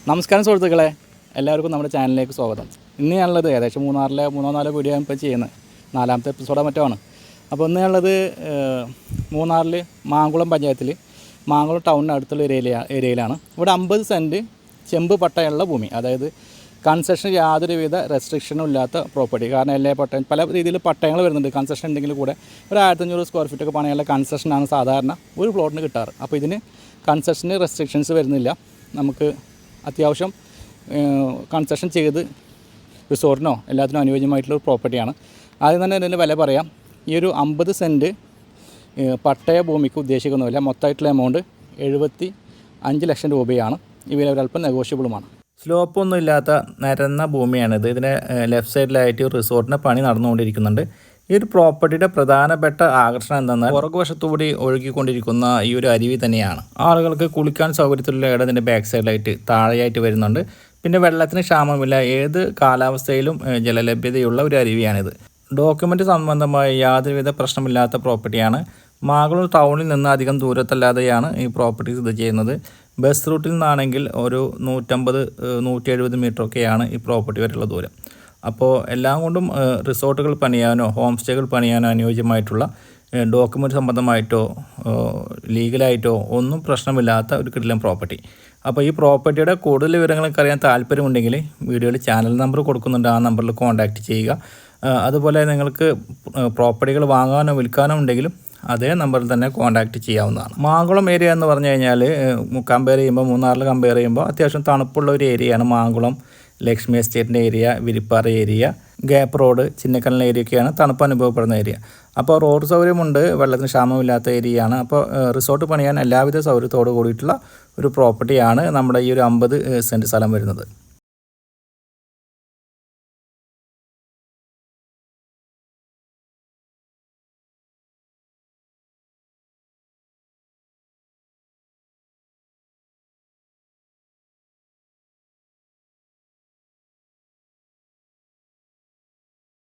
നമസ്കാരം സുഹൃത്തുക്കളെ, എല്ലാവർക്കും നമ്മുടെ ചാനലിലേക്ക് സ്വാഗതം. ഇന്ന് ഞാനുള്ളത് ഏകദേശം മൂന്നോ നാലോ വീഡിയോ ഇപ്പോൾ ചെയ്യുന്നത് 4ാമത്തെ എപ്പിസോഡോ മറ്റോ ആണ്. അപ്പോൾ ഇന്ന് ഞാനുള്ളത് മൂന്നാറിൽ മാങ്കുളം പഞ്ചായത്തിൽ മാങ്കുളം ടൗണിന് അടുത്തുള്ള ഏരിയയിലാണ്. ഇവിടെ 50 സെൻറ്റ് ചെമ്പ് പട്ടയുള്ള ഭൂമി, അതായത് കൺസെഷൻ യാതൊരുവിധ റെസ്ട്രിക്ഷനും ഇല്ലാത്ത പ്രോപ്പർട്ടി. കാരണം എല്ലാ പട്ടയം പല രീതിയിൽ പട്ടയങ്ങൾ വരുന്നുണ്ട്. കൺസെഷൻ ഉണ്ടെങ്കിൽ കൂടെ ഒരു 1500 സ്ക്വയർ ഫീറ്റൊക്കെ പണിയുള്ള കൺസെഷനാണ് സാധാരണ ഒരു പ്ലോട്ടിന് കിട്ടാറ്. അപ്പോൾ ഇതിന് കൺസെഷന് റെസ്ട്രിക്ഷൻസ് വരുന്നില്ല. നമുക്ക് അത്യാവശ്യം കൺസെഷൻ ചെയ്ത് റിസോർട്ടിനോ എല്ലാത്തിനും അനുയോജ്യമായിട്ടുള്ള ഒരു പ്രോപ്പർട്ടിയാണ്. ആദ്യം തന്നെ ഇതിൻ്റെ വില പറയാം. ഈ ഒരു 50 സെൻറ്റ് പട്ടയ ഭൂമിക്ക് ഉദ്ദേശിക്കുന്ന വില മൊത്തമായിട്ടുള്ള എമൗണ്ട് 75 ലക്ഷം രൂപയാണ്. ഈ വില ഒരല്പം നെഗോഷ്യബിളുമാണ്. സ്ലോപ്പൊന്നും ഇല്ലാത്ത നിരന്ന ഭൂമിയാണിത്. ഇതിൻ്റെ ലെഫ്റ്റ് സൈഡിലായിട്ട് റിസോർട്ടിൻ്റെ പണി നടന്നുകൊണ്ടിരിക്കുന്നുണ്ട്. ഈ ഒരു പ്രോപ്പർട്ടിയുടെ പ്രധാനപ്പെട്ട ആകർഷണം എന്തെന്നാൽ പുറകുവശത്തുകൂടി ഒഴുകിക്കൊണ്ടിരിക്കുന്ന ഈ ഒരു അരുവി തന്നെയാണ്. ആളുകൾക്ക് കുളിക്കാൻ സൗകര്യത്തിലുള്ള ഇടം ഇതിൻ്റെ ബാക്ക് സൈഡിലായിട്ട് താഴെയായിട്ട് വരുന്നുണ്ട്. പിന്നെ വെള്ളത്തിന് ക്ഷാമമില്ല, ഏത് കാലാവസ്ഥയിലും ജലലഭ്യതയുള്ള ഒരു അരുവിയാണിത്. ഡോക്യുമെൻ്റ് സംബന്ധമായി യാതൊരുവിധ പ്രശ്നമില്ലാത്ത പ്രോപ്പർട്ടിയാണ്. മാങ്കുളം ടൗണിൽ നിന്ന് അധികം ദൂരത്തല്ലാതെയാണ് ഈ പ്രോപ്പർട്ടി സ്ഥിതി ചെയ്യുന്നത്. ബസ് റൂട്ടിൽ നിന്നാണെങ്കിൽ ഒരു 150-170 മീറ്ററൊക്കെയാണ് ഈ പ്രോപ്പർട്ടി വരെയുള്ള ദൂരം. അപ്പോൾ എല്ലാം കൊണ്ടും റിസോർട്ടുകൾ പണിയാനോ ഹോം സ്റ്റേകൾ പണിയാനോ അനുയോജ്യമായിട്ടുള്ള ഡോക്യുമെൻ്റ് സംബന്ധമായിട്ടോ ലീഗലായിട്ടോ ഒന്നും പ്രശ്നമില്ലാത്ത ഒരു കിടിലൻ പ്രോപ്പർട്ടി. അപ്പോൾ ഈ പ്രോപ്പർട്ടിയുടെ കൂടുതൽ വിവരങ്ങളൊക്കെ അറിയാൻ താല്പര്യമുണ്ടെങ്കിൽ വീഡിയോയിൽ ചാനൽ നമ്പർ കൊടുക്കുന്നുണ്ട്, ആ നമ്പറിൽ കോൺടാക്റ്റ് ചെയ്യുക. അതുപോലെ നിങ്ങൾക്ക് പ്രോപ്പർട്ടികൾ വാങ്ങാനോ വിൽക്കാനോ ഉണ്ടെങ്കിലും അതേ നമ്പറിൽ തന്നെ കോൺടാക്റ്റ് ചെയ്യാവുന്നതാണ്. മാങ്കുളം ഏരിയ എന്ന് പറഞ്ഞു കഴിഞ്ഞാൽ കമ്പയർ ചെയ്യുമ്പോൾ മൂന്നാറിൽ കമ്പയർ ചെയ്യുമ്പോൾ അത്യാവശ്യം തണുപ്പുള്ള ഒരു ഏരിയയാണ് മാങ്കുളം. ലക്ഷ്മി എസ്റ്റേറ്റിൻ്റെ area, Viripara area, gap road, ചിന്നക്കല്ലിൻ ഏരിയയൊക്കെയാണ് തണുപ്പ് അനുഭവപ്പെടുന്ന ഏരിയ. അപ്പോൾ റോഡ് സൗകര്യമുണ്ട്, വെള്ളത്തിന് ക്ഷാമമില്ലാത്ത ഏരിയയാണ്. അപ്പോൾ റിസോർട്ട് പണിയാൻ എല്ലാവിധ സൗകര്യത്തോടു കൂടിയിട്ടുള്ള ഒരു പ്രോപ്പർട്ടിയാണ് നമ്മുടെ ഈ ഒരു 50 സെൻറ്റ് സ്ഥലം വരുന്നത്.